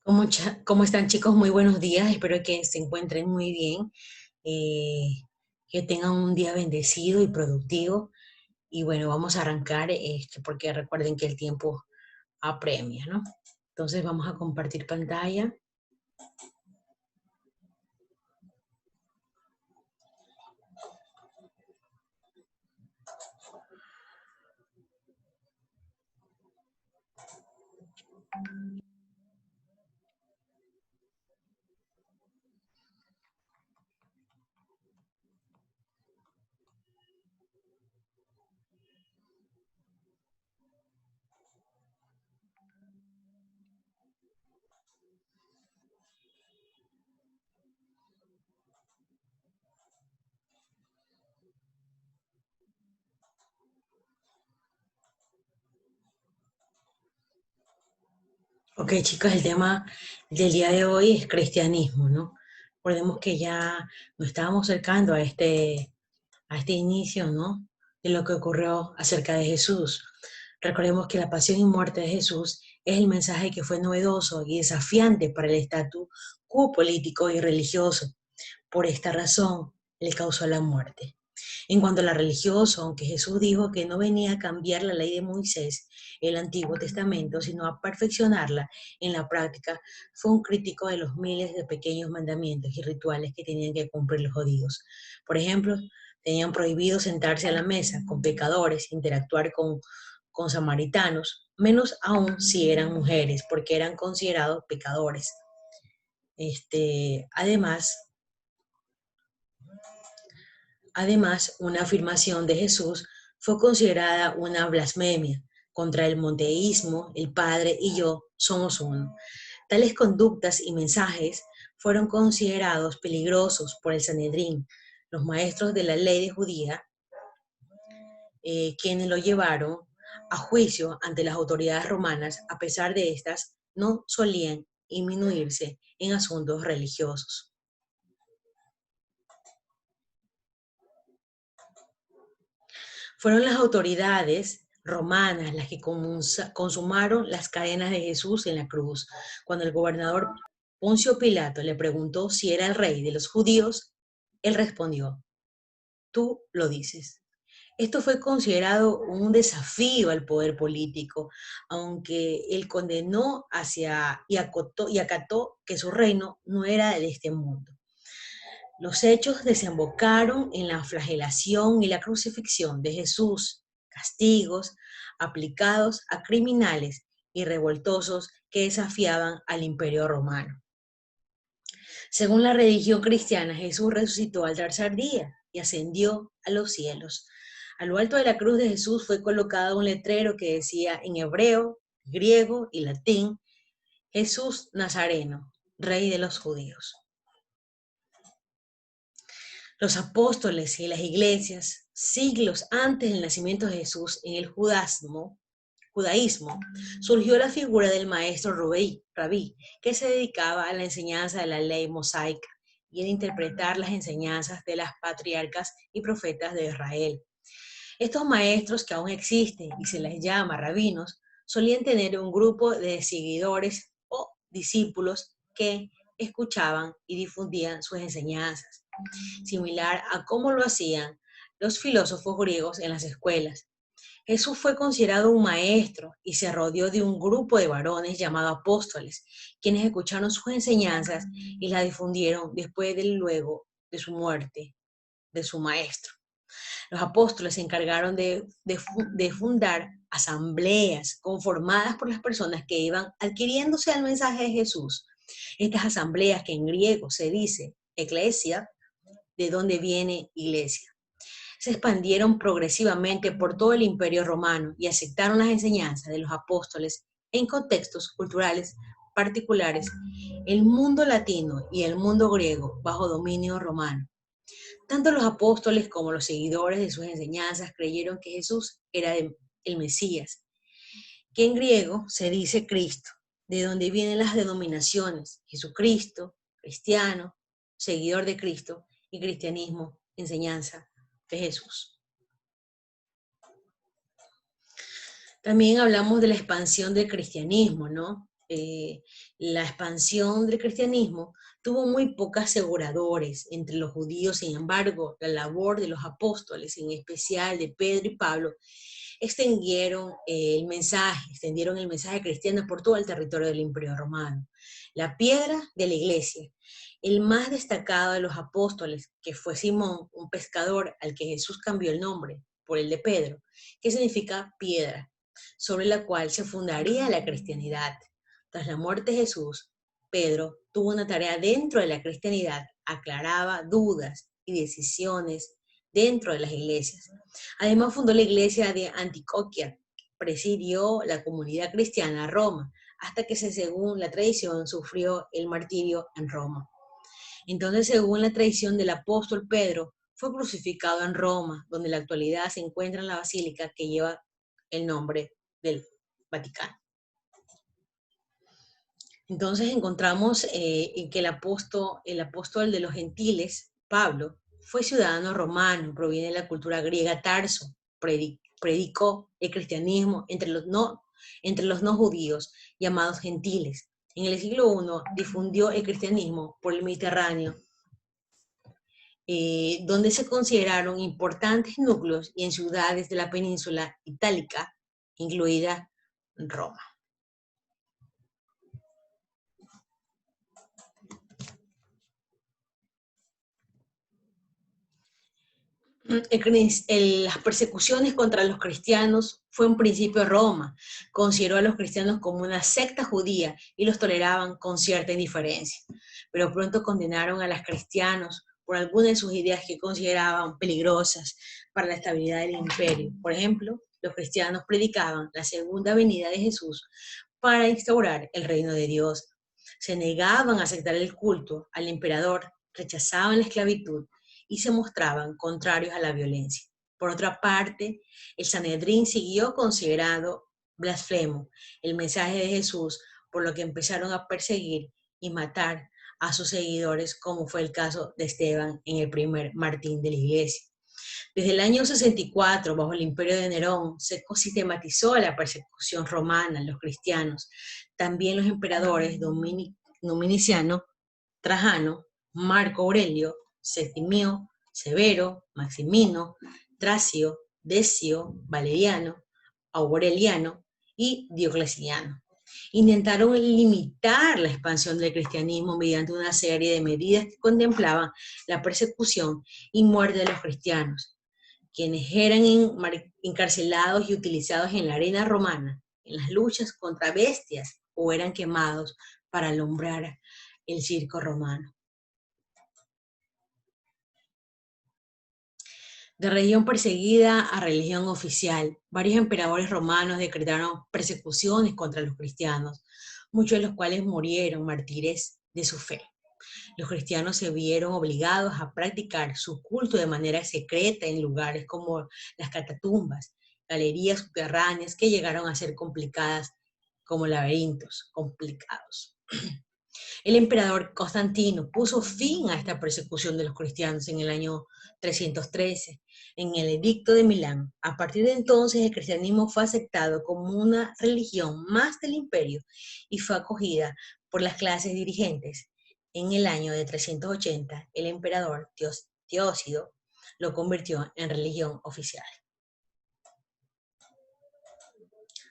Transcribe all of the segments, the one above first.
¿Cómo están, chicos? Muy buenos días. Espero que se encuentren muy bien, que tengan un día bendecido y productivo. Y bueno, vamos a arrancar porque recuerden que el tiempo apremia, ¿no? Entonces vamos a compartir pantalla. Ok, chicos, el tema del día de hoy es cristianismo, ¿no? Recordemos que ya nos estábamos acercando a este inicio, ¿no? De lo que ocurrió acerca de Jesús. Recordemos que la pasión y muerte de Jesús es el mensaje que fue novedoso y desafiante para el estatus quo político y religioso. Por esta razón, le causó la muerte. En cuanto a la religiosa, aunque Jesús dijo que no venía a cambiar la ley de Moisés, el Antiguo Testamento, sino a perfeccionarla en la práctica, fue un crítico de los miles de pequeños mandamientos y rituales que tenían que cumplir los judíos. Por ejemplo, tenían prohibido sentarse a la mesa con pecadores, interactuar con samaritanos, menos aún si eran mujeres, porque eran considerados pecadores. Además, una afirmación de Jesús fue considerada una blasfemia contra el monoteísmo, el Padre y yo somos uno. Tales conductas y mensajes fueron considerados peligrosos por el Sanedrín, los maestros de la ley de judía, quienes lo llevaron a juicio ante las autoridades romanas. A pesar de estas, no solían inmiscuirse en asuntos religiosos. Fueron las autoridades romanas las que consumaron las cadenas de Jesús en la cruz. Cuando el gobernador Poncio Pilato le preguntó si era el rey de los judíos, él respondió: tú lo dices. Esto fue considerado un desafío al poder político, aunque él condenó y acató que su reino no era de este mundo. Los hechos desembocaron en la flagelación y la crucifixión de Jesús, castigos aplicados a criminales y revoltosos que desafiaban al imperio romano. Según la religión cristiana, Jesús resucitó al tercer día y ascendió a los cielos. A lo alto de la cruz de Jesús fue colocado un letrero que decía en hebreo, griego y latín: Jesús Nazareno, Rey de los Judíos. Los apóstoles y las iglesias, siglos antes del nacimiento de Jesús, en el judaísmo, surgió la figura del maestro rabí, que se dedicaba a la enseñanza de la ley mosaica y a interpretar las enseñanzas de las patriarcas y profetas de Israel. Estos maestros, que aún existen y se les llama rabinos, solían tener un grupo de seguidores o discípulos que escuchaban y difundían sus enseñanzas, similar a cómo lo hacían los filósofos griegos en las escuelas. Jesús fue considerado un maestro y se rodeó de un grupo de varones llamados apóstoles, quienes escucharon sus enseñanzas y las difundieron después de luego de su muerte, de su maestro. Los apóstoles se encargaron de fundar asambleas conformadas por las personas que iban adquiriéndose al mensaje de Jesús. Estas asambleas, que en griego se dice eclesia, de donde viene iglesia, se expandieron progresivamente por todo el imperio romano y aceptaron las enseñanzas de los apóstoles en contextos culturales particulares, el mundo latino y el mundo griego bajo dominio romano. Tanto los apóstoles como los seguidores de sus enseñanzas creyeron que Jesús era el Mesías, que en griego se dice Cristo, de donde vienen las denominaciones Jesucristo, cristiano, seguidor de Cristo, y cristianismo, enseñanza de Jesús. También hablamos de la expansión del cristianismo, ¿no? eh, la expansión del cristianismo tuvo muy pocos aseguradores entre los judíos. Sin embargo, la labor de los apóstoles, en especial de Pedro y Pablo, extendieron el mensaje cristiano por todo el territorio del Imperio Romano. La piedra de la iglesia, el más destacado de los apóstoles, que fue Simón, un pescador al que Jesús cambió el nombre por el de Pedro, que significa piedra, sobre la cual se fundaría la cristianidad. Tras la muerte de Jesús, Pedro tuvo una tarea dentro de la cristianidad, aclaraba dudas y decisiones dentro de las iglesias. Además fundó la iglesia de Antioquía, presidió la comunidad cristiana a Roma, hasta que según la tradición sufrió el martirio en Roma. Entonces, según la tradición del apóstol Pedro, fue crucificado en Roma, donde en la actualidad se encuentra en la basílica que lleva el nombre del Vaticano. Entonces encontramos que el apóstol de los gentiles, Pablo, fue ciudadano romano, proviene de la cultura griega. Tarso, predicó el cristianismo entre los no judíos, llamados gentiles. En el siglo I difundió el cristianismo por el Mediterráneo, donde se consideraron importantes núcleos y en ciudades de la península itálica, incluida Roma. Las persecuciones contra los cristianos fue un principio de Roma. Consideró a los cristianos como una secta judía y los toleraban con cierta indiferencia. Pero pronto condenaron a los cristianos por algunas de sus ideas que consideraban peligrosas para la estabilidad del imperio. Por ejemplo, los cristianos predicaban la segunda venida de Jesús para instaurar el reino de Dios. Se negaban a aceptar el culto al emperador, rechazaban la esclavitud y se mostraban contrarios a la violencia. Por otra parte, el Sanedrín siguió considerando blasfemo el mensaje de Jesús, por lo que empezaron a perseguir y matar a sus seguidores, como fue el caso de Esteban en el primer martín de la iglesia. Desde el año 64, bajo el imperio de Nerón, se sistematizó la persecución romana a los cristianos. También los emperadores Dominiciano, Trajano, Marco Aurelio, Septimio, Severo, Maximino, Tracio, Decio, Valeriano, Aureliano y Diocleciano. Intentaron limitar la expansión del cristianismo mediante una serie de medidas que contemplaban la persecución y muerte de los cristianos, quienes eran encarcelados y utilizados en la arena romana, en las luchas contra bestias, o eran quemados para alumbrar el circo romano. De religión perseguida a religión oficial, varios emperadores romanos decretaron persecuciones contra los cristianos, muchos de los cuales murieron mártires de su fe. Los cristianos se vieron obligados a practicar su culto de manera secreta en lugares como las catatumbas, galerías subterráneas que llegaron a ser complicadas como laberintos complicados. El emperador Constantino puso fin a esta persecución de los cristianos en el año 313, en el Edicto de Milán. A partir de entonces, el cristianismo fue aceptado como una religión más del imperio y fue acogida por las clases dirigentes. En el año de 380, el emperador Teósido lo convirtió en religión oficial.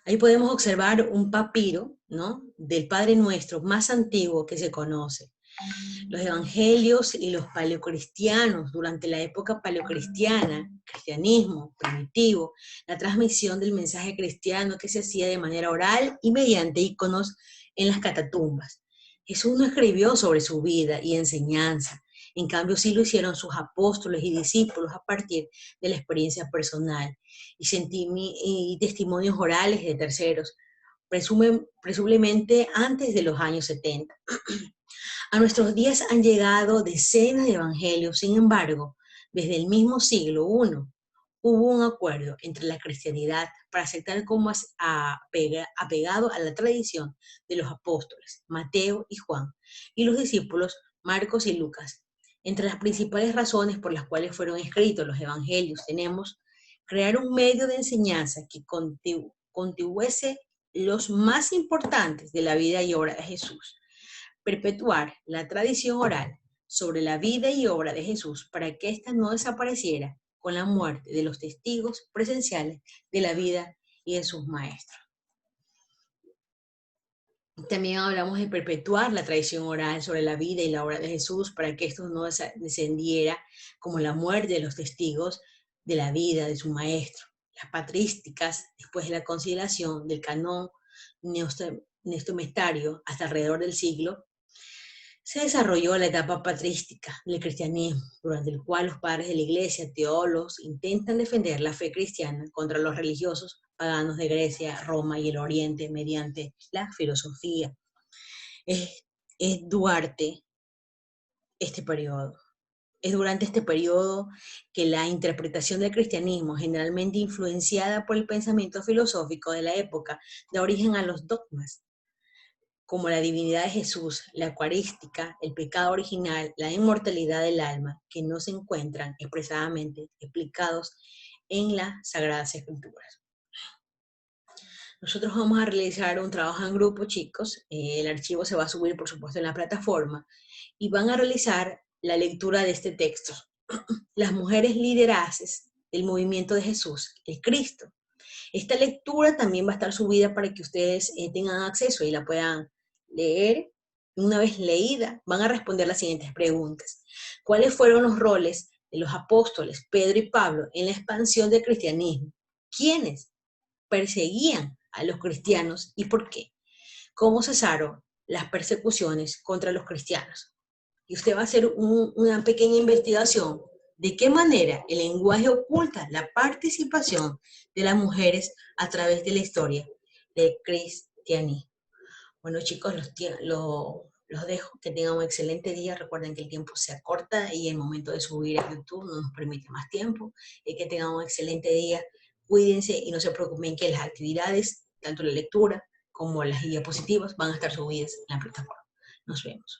Ahí podemos observar un papiro, ¿no?, del Padre Nuestro más antiguo que se conoce. Los evangelios y los paleocristianos, durante la época paleocristiana, cristianismo primitivo, la transmisión del mensaje cristiano que se hacía de manera oral y mediante íconos en las catatumbas. Jesús no escribió sobre su vida y enseñanza, en cambio sí lo hicieron sus apóstoles y discípulos a partir de la experiencia personal y testimonios orales de terceros, presumiblemente antes de los años 70. A nuestros días han llegado decenas de evangelios. Sin embargo, desde el mismo siglo I hubo un acuerdo entre la cristianidad para aceptar como apegado a la tradición de los apóstoles, Mateo y Juan, y los discípulos Marcos y Lucas. Entre las principales razones por las cuales fueron escritos los evangelios tenemos crear un medio de enseñanza que contribuyese los más importantes de la vida y obra de Jesús. Perpetuar la tradición oral sobre la vida y obra de Jesús para que ésta no desapareciera con la muerte de los testigos presenciales de la vida y de sus maestros. También hablamos de perpetuar la tradición oral sobre la vida y la obra de Jesús para que esto no descendiera como la muerte de los testigos de la vida de su maestro. Las patrísticas, después de la conciliación del canon neostemestario hasta alrededor del siglo, se desarrolló la etapa patrística del cristianismo, durante el cual los padres de la iglesia, teólogos, intentan defender la fe cristiana contra los religiosos paganos de Grecia, Roma y el Oriente mediante la filosofía. Es durante este periodo. Es durante este periodo que la interpretación del cristianismo, generalmente influenciada por el pensamiento filosófico de la época, da origen a los dogmas, como la divinidad de Jesús, la eucarística, el pecado original, la inmortalidad del alma, que no se encuentran expresadamente explicados en las Sagradas Escrituras. Nosotros vamos a realizar un trabajo en grupo, chicos. El archivo se va a subir, por supuesto, en la plataforma y van a realizar la lectura de este texto. Las mujeres lideraces del movimiento de Jesús, el Cristo. Esta lectura también va a estar subida para que ustedes tengan acceso y la puedan leer. Una vez leída, van a responder las siguientes preguntas. ¿Cuáles fueron los roles de los apóstoles Pedro y Pablo en la expansión del cristianismo? ¿Quiénes perseguían a los cristianos y por qué? ¿Cómo cesaron las persecuciones contra los cristianos? Y usted va a hacer una pequeña investigación de qué manera el lenguaje oculta la participación de las mujeres a través de la historia del cristianismo. Bueno, chicos, los dejo. Que tengan un excelente día. Recuerden que el tiempo se acorta y el momento de subir a YouTube no nos permite más tiempo. Que tengan un excelente día. Cuídense y no se preocupen que las actividades, tanto la lectura como las diapositivas, van a estar subidas en la plataforma. Nos vemos.